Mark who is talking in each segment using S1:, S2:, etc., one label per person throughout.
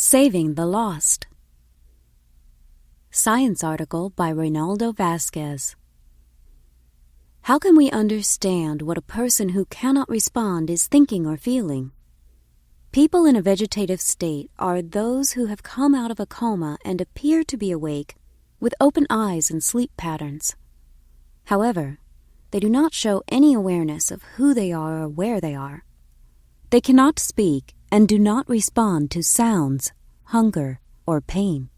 S1: Saving the Lost. Science article by Reynaldo Vasquez. How can we understand what a person who cannot respond is thinking or feeling? People in a vegetative state are those who have come out of a coma and appear to be awake with open eyes and sleep patterns. However, they do not show any awareness of who they are or where they are. They cannot speak and do not respond to sounds, hunger, or pain.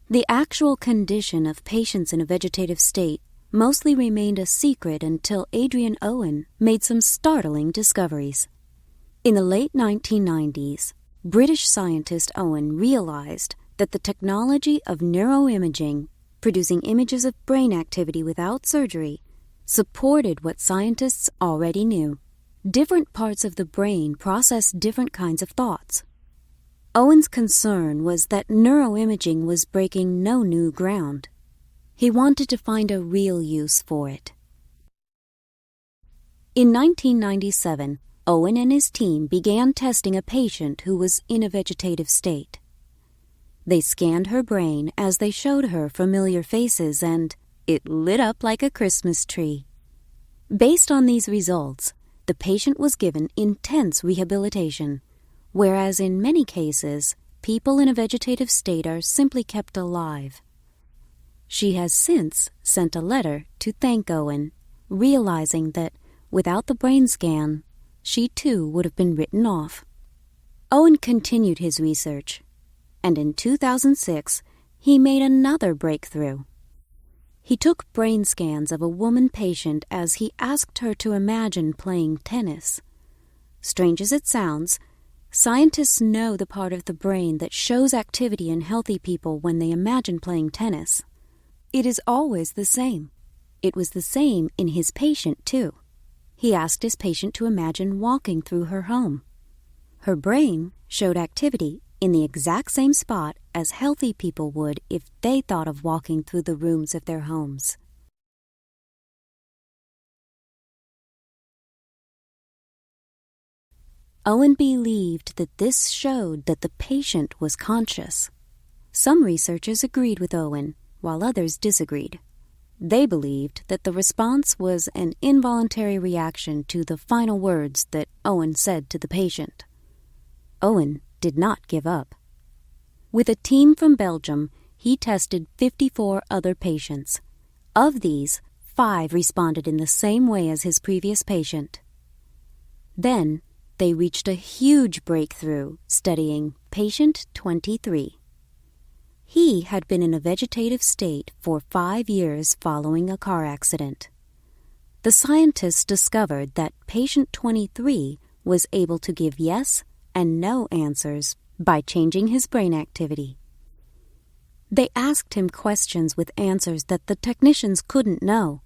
S1: The actual condition of patients in a vegetative state mostly remained a secret until Adrian Owen made some startling discoveries. In the late 1990s, British scientist Owen realized that the technology of neuroimaging, producing images of brain activity without surgery, supported what scientists already knew. Different parts of the brain process different kinds of thoughts. Owen's concern was that neuroimaging was breaking no new ground. He wanted to find a real use for it. In 1997, Owen and his team began testing a patient who was in a vegetative state. They scanned her brain as they showed her familiar faces, and it lit up like a Christmas tree. Based on these results, the patient was given intense rehabilitation, whereas in many cases, people in a vegetative state are simply kept alive. She has since sent a letter to thank Owen, realizing that without the brain scan, she too would have been written off. Owen continued his research, and in 2006, he made another breakthrough. He took brain scans of a woman patient as he asked her to imagine playing tennis. Strange as it sounds, scientists know the part of the brain that shows activity in healthy people when they imagine playing tennis. It is always the same. It was the same in his patient, too. He asked his patient to imagine walking through her home. Her brain showed activity in the exact same spot as healthy people would if they thought of walking through the rooms of their homes. Owen believed that this showed that the patient was conscious. Some researchers agreed with Owen, while others disagreed. They believed that the response was an involuntary reaction to the final words that Owen said to the patient. Owen did not give up. With a team from Belgium, he tested 54 other patients. Of these, 5 responded in the same way as his previous patient. Then, they reached a huge breakthrough studying patient 23. He had been in a vegetative state for 5 years following a car accident. The scientists discovered that patient 23 was able to give yes and no answers by changing his brain activity. They asked him questions with answers that the technicians couldn't know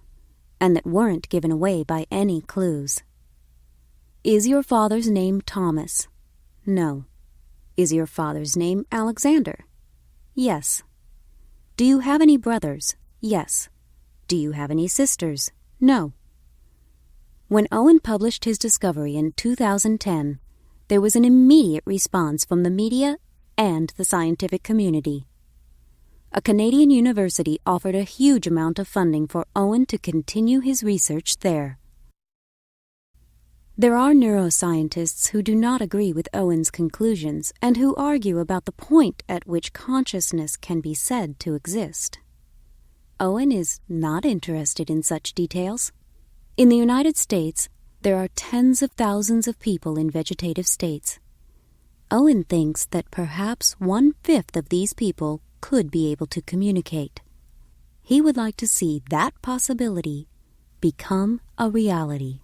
S1: and that weren't given away by any clues. Is your father's name Thomas? No. Is your father's name Alexander? Yes. Do you have any brothers? Yes. Do you have any sisters? No. When Owen published his discovery in 2010, there was an immediate response from the media and the scientific community. A Canadian university offered a huge amount of funding for Owen to continue his research there. There are neuroscientists who do not agree with Owen's conclusions and who argue about the point at which consciousness can be said to exist. Owen is not interested in such details. In the United States, there are tens of thousands of people in vegetative states. Owen thinks that perhaps 1/5 of these people could be able to communicate. He would like to see that possibility become a reality.